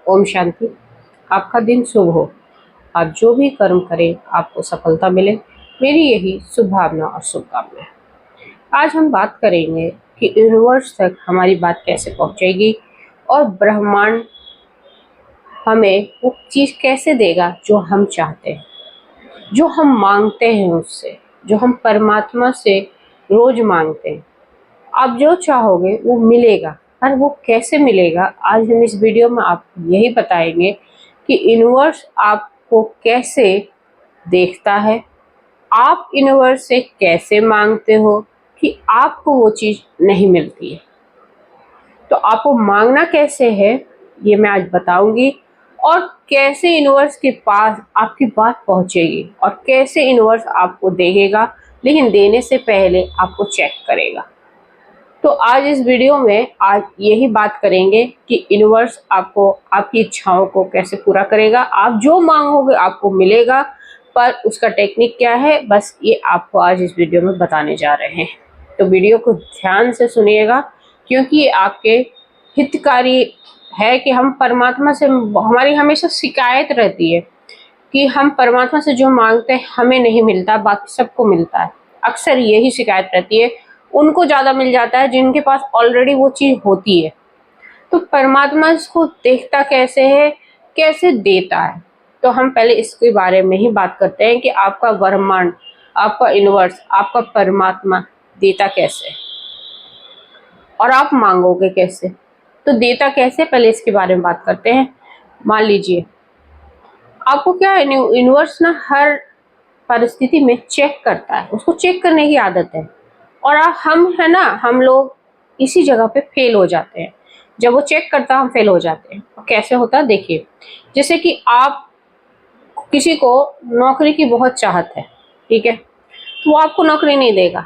ओम शांति। आपका दिन शुभ हो। आप जो भी कर्म करें आपको सफलता मिले, मेरी यही शुभ भावना और शुभकामनाएं। आज हम बात करेंगे कि यूनिवर्स तक हमारी बात कैसे पहुंचेगी और ब्रह्मांड हमें वो चीज़ कैसे देगा जो हम चाहते हैं, जो हम मांगते हैं उससे, जो हम परमात्मा से रोज मांगते हैं। आप जो चाहोगे वो मिलेगा, पर वो कैसे मिलेगा आज हम इस वीडियो में आपको यही बताएंगे कि यूनिवर्स आपको कैसे देखता है, आप यूनिवर्स से कैसे मांगते हो कि आपको वो चीज़ नहीं मिलती है। तो आपको मांगना कैसे है ये मैं आज बताऊंगी, और कैसे यूनिवर्स के पास आपकी बात पहुंचेगी और कैसे यूनिवर्स आपको देगा, लेकिन देने से पहले आपको चेक करेगा। तो आज इस वीडियो में आज यही बात करेंगे कि यूनिवर्स आपको आपकी इच्छाओं को कैसे पूरा करेगा। आप जो मांगोगे आपको मिलेगा, पर उसका टेक्निक क्या है बस ये आपको आज इस वीडियो में बताने जा रहे हैं। तो वीडियो को ध्यान से सुनिएगा, क्योंकि ये आपके हितकारी है कि हम परमात्मा से, हमारी हमेशा शिकायत रहती है कि हम परमात्मा से जो मांगते हैं हमें नहीं मिलता, बाकी सबको मिलता है। अक्सर यही शिकायत रहती है, उनको ज़्यादा मिल जाता है जिनके पास ऑलरेडी वो चीज़ होती है। तो परमात्मा इसको देखता कैसे है, कैसे देता है, तो हम पहले इसके बारे में ही बात करते हैं कि आपका ब्रह्मांड, आपका यूनिवर्स, आपका परमात्मा देता कैसे और आप मांगोगे कैसे। तो देता कैसे, पहले इसके बारे में बात करते हैं। मान लीजिए आपको क्या है, यूनिवर्स ना हर परिस्थिति में चेक करता है, उसको चेक करने की आदत है। और हम है ना, हम लोग इसी जगह पे फेल हो जाते हैं। जब वो चेक करता है हम फेल हो जाते हैं। और कैसे होता है देखिए, जैसे कि आप किसी को नौकरी की बहुत चाहत है, ठीक है, तो वो आपको नौकरी नहीं देगा,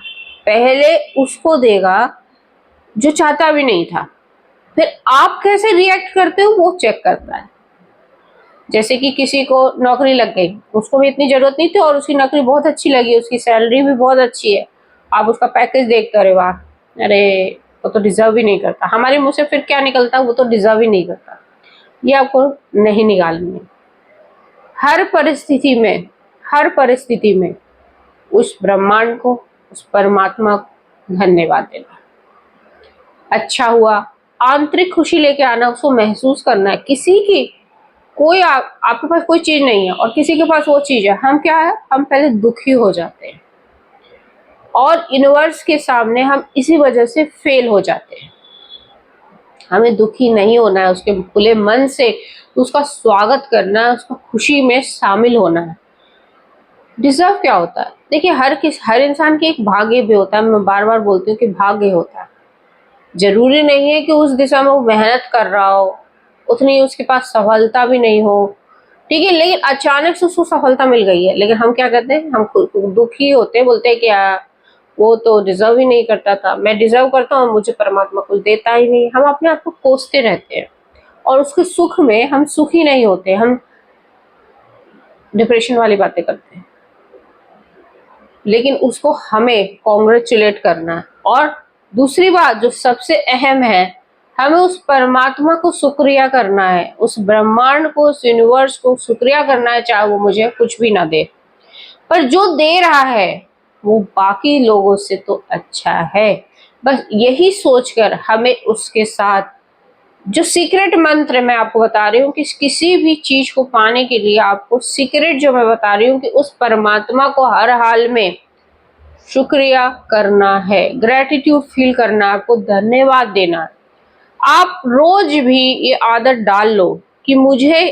पहले उसको देगा जो चाहता भी नहीं था। फिर आप कैसे रिएक्ट करते हो वो चेक करता है। जैसे कि किसी को नौकरी लग गई, उसको भी इतनी जरूरत नहीं थी और उसकी नौकरी बहुत अच्छी लगी, उसकी सैलरी भी बहुत अच्छी है। आप उसका पैकेज देखते अरे वाह, अरे वो तो डिजर्व ही नहीं करता। हमारे मुंह से फिर क्या निकलता, वो तो डिजर्व ही नहीं करता। ये आपको नहीं निकालनी है। हर परिस्थिति में, हर परिस्थिति में उस ब्रह्मांड को, उस परमात्मा को धन्यवाद देना। अच्छा हुआ, आंतरिक खुशी लेके आना, उसको महसूस करना है। किसी की कोई आपके पास कोई चीज नहीं है और किसी के पास वो चीज है, हम क्या है, हम पहले दुखी हो जाते हैं और यूनिवर्स के सामने हम इसी वजह से फेल हो जाते हैं। हमें दुखी नहीं होना है, उसके खुले मन से उसका स्वागत करना है, उसका खुशी में शामिल होना है। डिजर्व क्या होता है, देखिए हर इंसान के एक भाग्य भी होता है। मैं बार बार बोलती हूँ कि भाग्य होता है। जरूरी नहीं है कि उस दिशा में वो मेहनत कर रहा हो, उतनी उसके पास सफलता भी नहीं हो, ठीक है, लेकिन अचानक से उसको सफलता मिल गई है। लेकिन हम क्या करते हैं, हम दुखी होते हैं, बोलते हैं कि वो तो डिजर्व ही नहीं करता था, मैं डिजर्व करता हूँ, मुझे परमात्मा कुछ देता ही नहीं। हम अपने आप को कोसते रहते हैं और उसके सुख में हम सुखी नहीं होते, हम डिप्रेशन वाली बातें करते हैं। लेकिन उसको हमें कॉन्ग्रेचुलेट करना है। और दूसरी बात जो सबसे अहम है, हमें उस परमात्मा को शुक्रिया करना है, उस ब्रह्मांड को, उस यूनिवर्स को शुक्रिया करना है, चाहे वो मुझे कुछ भी ना दे, पर जो दे रहा है वो बाकी लोगों से तो अच्छा है। बस यही सोचकर हमें उसके साथ, जो सीक्रेट मंत्र मैं आपको बता रही हूँ कि किसी भी चीज को पाने के लिए आपको सीक्रेट जो मैं बता रही हूँ कि उस परमात्मा को हर हाल में शुक्रिया करना है, ग्रेटिट्यूड फील करना है, आपको धन्यवाद देना है। आप रोज भी ये आदत डाल लो कि मुझे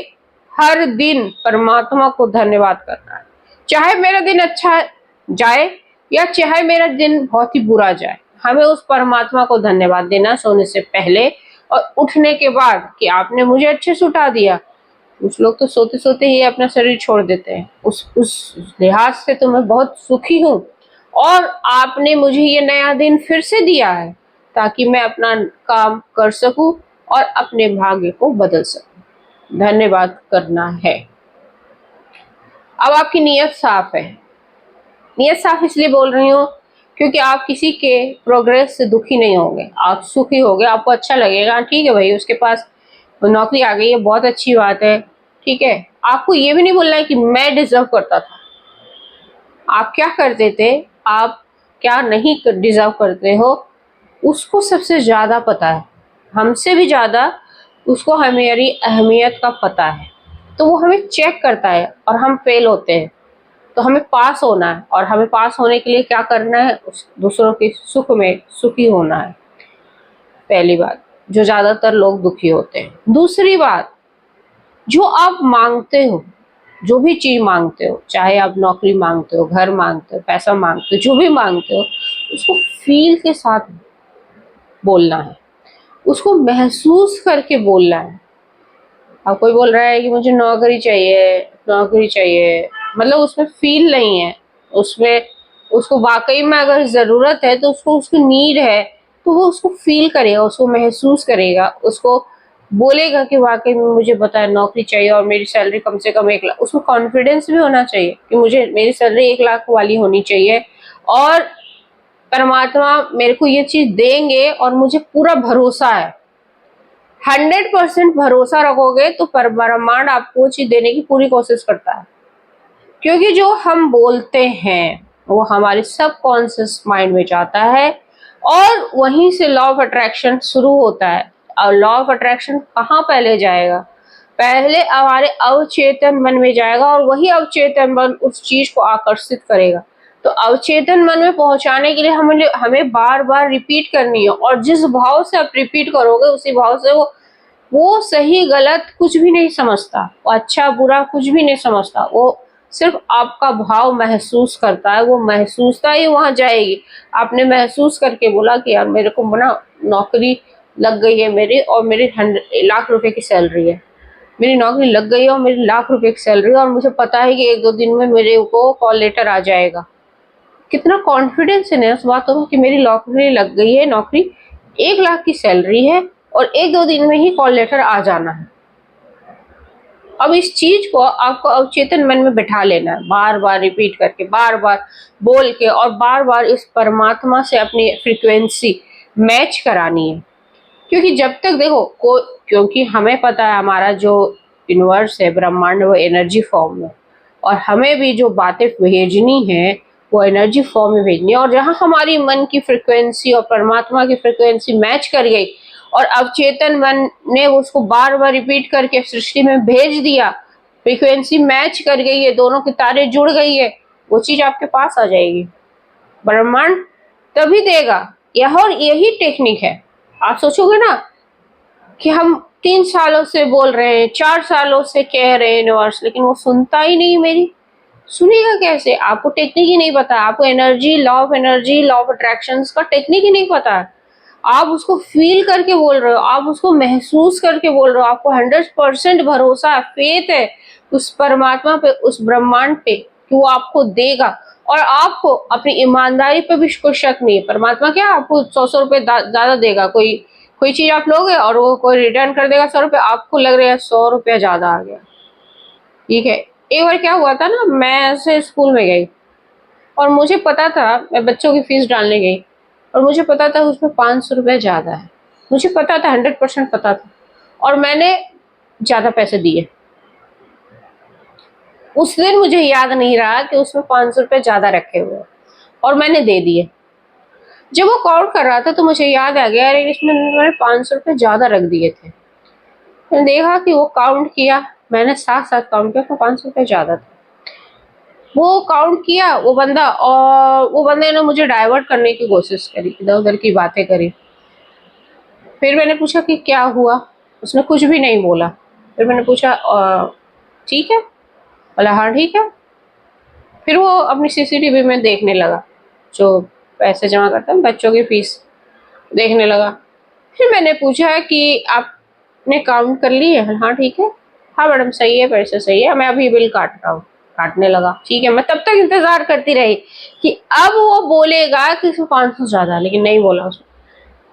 हर दिन परमात्मा को धन्यवाद करना है, चाहे मेरा दिन अच्छा जाए या चाहे मेरा दिन बहुत ही बुरा जाए। हमें उस परमात्मा को धन्यवाद देना सोने से पहले और उठने के बाद कि आपने मुझे अच्छे से उठा दिया। कुछ लोग तो सोते सोते ही अपना शरीर छोड़ देते हैं। उस लिहाज से तो मैं बहुत सुखी हूँ और आपने मुझे ये नया दिन फिर से दिया है ताकि मैं अपना काम कर सकूं और अपने भाग्य को बदल सकूं। धन्यवाद करना है। अब आपकी नीयत साफ है। नीयत साफ इसलिए बोल रही हूँ क्योंकि आप किसी के प्रोग्रेस से दुखी नहीं होंगे, आप सुखी होंगे, आपको अच्छा लगेगा। ठीक है भाई, उसके पास वो नौकरी आ गई है, बहुत अच्छी बात है, ठीक है। आपको ये भी नहीं बोलना है कि मैं डिजर्व करता था। आप क्या करते थे, आप क्या नहीं डिजर्व करते हो, उसको सबसे ज्यादा पता है, हमसे भी ज्यादा उसको हमारी अहमियत का पता है। तो वो हमें चेक करता है और हम फेल होते हैं, तो हमें पास होना है, और हमें पास होने के लिए क्या करना है, दूसरों के सुख में सुखी होना है। पहली बात, जो ज्यादातर लोग दुखी होते हैं। दूसरी बात, जो आप मांगते हो, जो भी चीज मांगते हो, चाहे आप नौकरी मांगते हो, घर मांगते हो, पैसा मांगते हो, जो भी मांगते हो, उसको फील के साथ बोलना है, उसको महसूस करके बोलना है। अब कोई बोल रहा है कि मुझे नौकरी चाहिए, नौकरी चाहिए, मतलब उसमें फील नहीं है, उसमें उसको वाकई में अगर जरूरत है तो उसको उसकी नीड है, तो वो उसको फील करेगा, उसको महसूस करेगा, उसको बोलेगा कि वाकई में मुझे पता है नौकरी चाहिए और मेरी सैलरी कम से कम 1 लाख। उसको कॉन्फिडेंस भी होना चाहिए कि मुझे मेरी सैलरी 1 लाख वाली होनी चाहिए, और परमात्मा मेरे को ये चीज देंगे और मुझे पूरा भरोसा है। 100% भरोसा रखोगे तो ब्रह्मांड आपको वो चीज देने की पूरी कोशिश करता है, क्योंकि जो हम बोलते हैं वो हमारे सबकॉन्शियस माइंड में जाता है, और वहीं से लॉ ऑफ अट्रैक्शन शुरू होता है। और लॉ ऑफ अट्रैक्शन कहाँ पहले जाएगा, पहले हमारे अवचेतन मन में जाएगा, और वही अवचेतन मन उस चीज को आकर्षित करेगा। तो अवचेतन मन में पहुंचाने के लिए हमें बार बार रिपीट करनी है, और जिस भाव से आप रिपीट करोगे उसी भाव से वो सही गलत कुछ भी नहीं समझता, वो अच्छा बुरा कुछ भी नहीं समझता, वो सिर्फ आपका भाव महसूस करता है, वो महसूसता ही वहां जाएगी। आपने महसूस करके बोला कि यार मेरे को ना नौकरी लग गई है मेरी, और मेरी 100 लाख रुपए की सैलरी है, मेरी नौकरी लग गई है और मेरी 1 लाख रुपए की सैलरी है, और मुझे पता है कि 1-2 दिन में मेरे को कॉल लेटर आ जाएगा। कितना कॉन्फिडेंस है ना उस बातों में कि मेरी नौकरी लग गई है, नौकरी 1 लाख की सैलरी है, और 1-2 दिन में ही कॉल लेटर आ जाना है। अब इस चीज को आपको अवचेतन मन में बिठा लेना है, बार बार रिपीट करके, बार बार बोल के, और बार बार इस परमात्मा से अपनी फ्रीक्वेंसी मैच करानी है। क्योंकि जब तक देखो क्योंकि हमें पता है हमारा जो यूनिवर्स है, ब्रह्मांड, वो एनर्जी फॉर्म में, और हमें भी जो बातें भेजनी है वो एनर्जी फॉर्म में भेजनी है। और जहां हमारी मन की फ्रिक्वेंसी और परमात्मा की फ्रिक्वेंसी मैच कर गई, और अवचेतन मन ने उसको बार बार रिपीट करके सृष्टि में भेज दिया, फ्रिक्वेंसी मैच कर गई है, दोनों की तारें जुड़ गई है, वो चीज आपके पास आ जाएगी। ब्रह्मांड तभी देगा। यह और यही टेक्निक है। आप सोचोगे ना कि हम 3 सालों से बोल रहे हैं, 4 सालों से कह रहे हैं यूनिवर्स, लेकिन वो सुनता ही नहीं मेरी। सुनेगा कैसे? आपको टेक्निक ही नहीं पता, आपको एनर्जी, लॉ ऑफ अट्रैक्शन का टेक्निक ही नहीं पता है। आप उसको फील करके बोल रहे हो, आप उसको महसूस करके बोल रहे हो, आपको 100% भरोसा है, फेथ है उस परमात्मा पे, उस ब्रह्मांड पे कि वो आपको देगा। और आपको अपनी ईमानदारी पे भी कोई शक नहीं है। परमात्मा क्या आपको 100 रुपए ज्यादा देगा? कोई चीज आप लोगे और वो कोई रिटर्न कर देगा 100 रुपए, आपको लग रहा है 100 रुपया ज्यादा आ गया, ठीक है। एक बार क्या हुआ था ना, मैं ऐसे स्कूल में गई और मुझे पता था, मैं बच्चों की फीस डालने गई और मुझे पता था उसमें 500 रुपये ज्यादा है। मुझे पता था, 100% पता था, और मैंने ज्यादा पैसे दिए। उस दिन मुझे याद नहीं रहा कि उसमें 500 रुपये ज्यादा रखे हुए, और मैंने दे दिए। जब वो काउंट कर रहा था तो मुझे याद आ गया, अरे इसमें मैंने 500 रुपये ज्यादा रख दिए थे। मैंने देखा कि वो काउंट किया, मैंने साथ साथ काउंट किया, उसमें 500 रुपये ज्यादा था। वो काउंट किया वो बंदा, और वो बंदे ने मुझे डाइवर्ट करने की कोशिश करी, इधर उधर की बातें करी। फिर मैंने पूछा कि क्या हुआ, उसने कुछ भी नहीं बोला। फिर मैंने पूछा ठीक है? बोला हाँ ठीक है। फिर वो अपनी सीसीटीवी में देखने लगा, जो पैसे जमा करता है बच्चों की फीस देखने लगा। फिर मैंने पूछा कि आपने काउंट कर ली है? हाँ ठीक है। हाँ मैडम सही है, पैसे सही है, मैं अभी बिल काट रहा हूँ। काटने लगा, ठीक है। मैं तब तक इंतजार करती रही कि अब वो बोलेगा कि इसमें 500 ज्यादा है, लेकिन नहीं बोला उसने।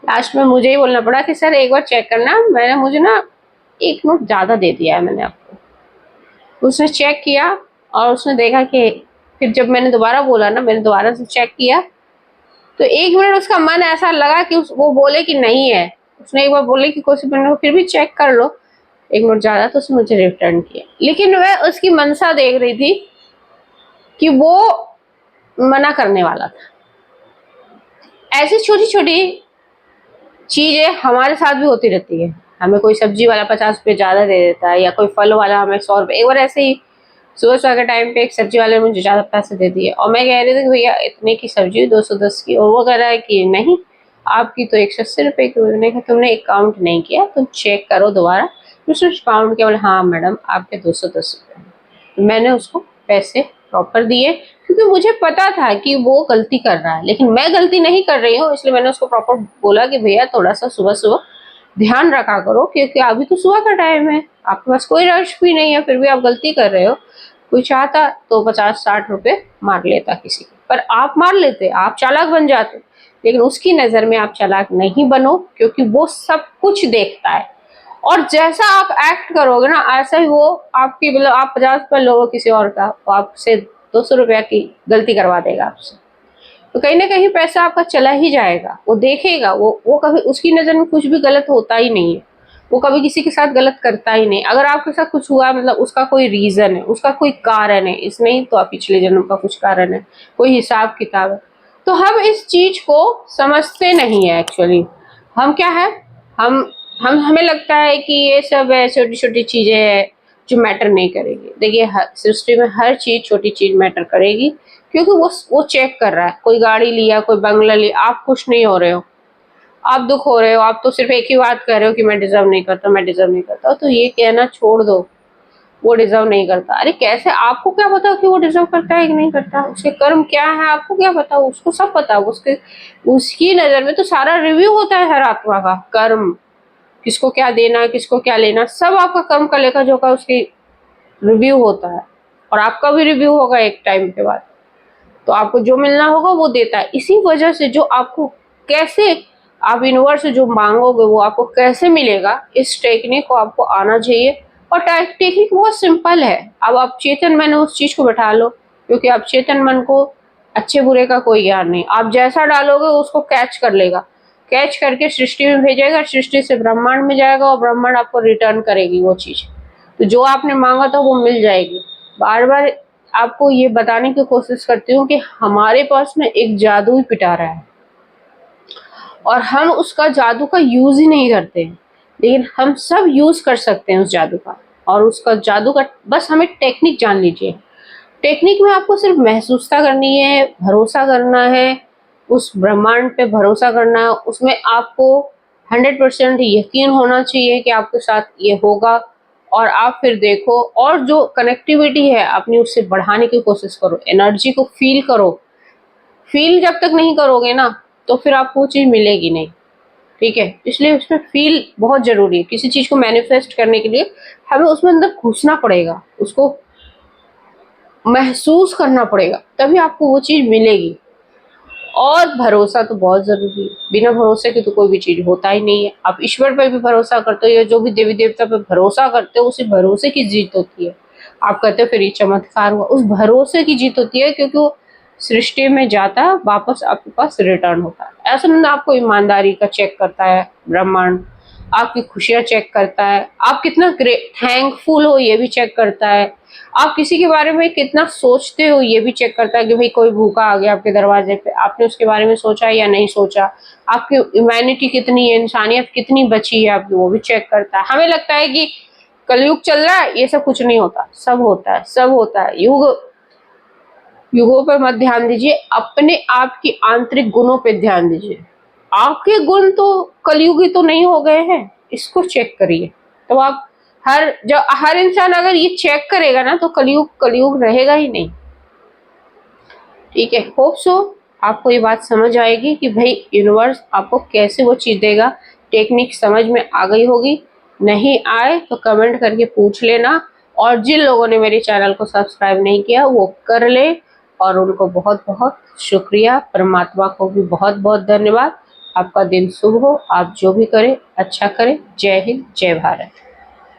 लास्ट में मुझे ही बोलना पड़ा कि सर एक बार चेक करना, मैंने मुझे ना 1 नोट ज्यादा दे दिया है मैंने आपको। उसने चेक किया और उसने देखा कि, फिर जब मैंने दोबारा बोला ना, मैंने दोबारा से चेक किया, तो 1 मिनट उसका मन ऐसा लगा कि वो बोले कि नहीं है। उसने एक बार बोले कि कोशिश मैंने फिर भी चेक कर लो, एक नोट ज़्यादा तो उसने मुझे रिटर्न किया, लेकिन वह उसकी मनसा देख रही थी कि वो मना करने वाला था। ऐसी छोटी छोटी चीज़ें हमारे साथ भी होती रहती है। हमें कोई सब्जी वाला 50 रुपये ज़्यादा दे देता है, या कोई फल वाला हमें 100 रुपये। एक बार ऐसे ही सुबह सुबह के टाइम पे एक सब्जी वाले ने मुझे ज़्यादा पैसे दे दिए, और मैं कह रही थी कि भैया इतने की सब्जी 210 की, और वो कह रहा है कि नहीं आपकी तो 180 रुपये की। मैंने कहा तुमने एक काउंट नहीं किया, तुम चेक करो दोबारा। उसने काउंट किया, बोले हाँ मैडम आपके 210 रुपये। मैंने उसको पैसे प्रॉपर दिए, क्योंकि मुझे पता था कि वो गलती कर रहा है, लेकिन मैं गलती नहीं कर रही हूँ, इसलिए मैंने उसको प्रॉपर बोला कि भैया थोड़ा सा सुबह सुबह ध्यान रखा करो, क्योंकि अभी तो सुबह का टाइम है, आपके पास कोई रश भी नहीं है, फिर भी आप गलती कर रहे हो। कोई चाहता तो 50-60 रुपए मार लेता किसी को, पर आप मार लेते, आप चालाक बन जाते। लेकिन उसकी नजर में आप चालाक नहीं बनो, क्योंकि वो सब कुछ देखता है, और जैसा आप एक्ट करोगे ना, ऐसा ही वो आपकी, मतलब आप 50 रुपये लो किसी और का, वो आपसे 200 रुपया की गलती करवा देगा आपसे। तो कहीं ना कहीं पैसा आपका चला ही जाएगा। वो देखेगा, वो कभी, उसकी नजर में कुछ भी गलत होता ही नहीं है, वो कभी किसी के साथ गलत करता ही नहीं। अगर आपके साथ कुछ हुआ, मतलब उसका कोई रीजन है, उसका कोई कारण है, इस नहीं तो आप पिछले जन्म का कुछ कारण है, कोई हिसाब किताब है। तो हम इस चीज को समझते नहीं है एक्चुअली। हम क्या है, हम हमें लगता है कि ये सब है छोटी छोटी चीजें है जो मैटर नहीं करेगी। देखिए सृष्टि में हर चीज, छोटी चीज मैटर करेगी, क्योंकि वो चेक कर रहा है। कोई गाड़ी लिया, कोई बंगला लिया, आप खुश नहीं हो रहे हो, आप दुख हो रहे हो, आप तो सिर्फ एक ही बात कर रहे हो कि मैं डिजर्व नहीं करता, मैं डिजर्व नहीं करता। तो ये कहना छोड़ दो, वो डिजर्व नहीं करता। अरे कैसे, आपको क्या पता कि वो डिजर्व करता है कि नहीं करता? उसके कर्म क्या है आपको क्या पता? उसको सब पता। उसकी नजर में तो सारा रिव्यू होता है हर आत्मा का। कर्म, किसको क्या देना है, किसको क्या लेना, सब आपका कर्म का लेखा जोखा उसकी रिव्यू होता है, और आपका भी रिव्यू होगा एक टाइम के बाद। तो आपको जो मिलना होगा वो देता है। इसी वजह से जो आपको कैसे, आप यूनिवर्स से जो मांगोगे वो आपको कैसे मिलेगा, इस टेक्निक को आपको आना चाहिए। और टेक्निक बहुत सिंपल है। अब आप चेतन मन में उस चीज को बैठा लो, क्योंकि आप चेतन मन को अच्छे बुरे का कोई ज्ञान नहीं, आप जैसा डालोगे उसको कैच कर लेगा, कैच करके सृष्टि में भेजेगा, सृष्टि से ब्रह्मांड में जाएगा, और ब्रह्मांड आपको रिटर्न करेगी वो चीज। तो जो आपने मांगा था वो मिल जाएगी। बार बार आपको ये बताने की कोशिश करती हूँ कि हमारे पास में एक जादू ही पिटा रहा है, और हम उसका जादू का यूज ही नहीं करते हैं। लेकिन हम सब यूज कर सकते हैं उस जादू का, और उसका जादू का बस हमें टेक्निक जान लीजिए। टेक्निक में आपको सिर्फ महसूसता करनी है, भरोसा करना है, उस ब्रह्मांड पे भरोसा करना है। उसमें आपको 100% यकीन होना चाहिए कि आपके साथ ये होगा, और आप फिर देखो। और जो कनेक्टिविटी है अपनी, उससे बढ़ाने की कोशिश करो, एनर्जी को फील करो। फील जब तक नहीं करोगे ना, तो फिर आपको वो चीज़ मिलेगी नहीं। ठीक है, इसलिए उसमें फील बहुत जरूरी है। किसी चीज़ को मैनिफेस्ट करने के लिए हमें उसमें अंदर घुसना पड़ेगा, उसको महसूस करना पड़ेगा, तभी आपको वो चीज़ मिलेगी। और भरोसा तो बहुत जरूरी है। बिना भरोसे के तो कोई भी चीज होता ही नहीं है। आप ईश्वर पर भी भरोसा करते हो, या जो भी देवी देवता पे भरोसा करते हो, उसी भरोसे की जीत होती है। आप कहते हो फिर ये चमत्कार हुआ, उस भरोसे की जीत होती है, क्योंकि वो सृष्टि में जाता है, वापस आपके पास रिटर्न होता है। ऐसा नहीं, आपको ईमानदारी का चेक करता है ब्रह्मांड, आपकी खुशियां चेक करता है, आप कितना थैंकफुल हो ये भी चेक करता है, आप किसी के बारे में कितना सोचते हो ये भी चेक करता है। कि भाई कोई भूखा आ गया आपके दरवाजे पे, आपने उसके बारे में सोचा या नहीं सोचा, आपकी ह्यूमैनिटी कितनी है, इंसानियत कितनी बची है आपकी, वो भी चेक करता है। हमें लगता है कि कलयुग चल रहा है, ये सब कुछ नहीं होता, सब होता है, सब होता है। युगों पर मत ध्यान दीजिए, अपने आप की आंतरिक गुणों पे ध्यान दीजिए। आपके गुण तो कलयुगी तो नहीं हो गए हैं, इसको चेक करिए। तो आप हर इंसान अगर ये चेक करेगा ना, तो कलयुग रहेगा ही नहीं। ठीक है, होप सो आपको ये बात समझ आएगी कि भाई यूनिवर्स आपको कैसे वो चीज देगा। टेक्निक समझ में आ गई होगी, नहीं आए तो कमेंट करके पूछ लेना। और जिन लोगों ने मेरे चैनल को सब्सक्राइब नहीं किया वो कर ले, और उनको बहुत बहुत शुक्रिया। परमात्मा को भी बहुत बहुत धन्यवाद। आपका दिन शुभ हो, आप जो भी करें अच्छा करें। जय हिंद, जय भारत।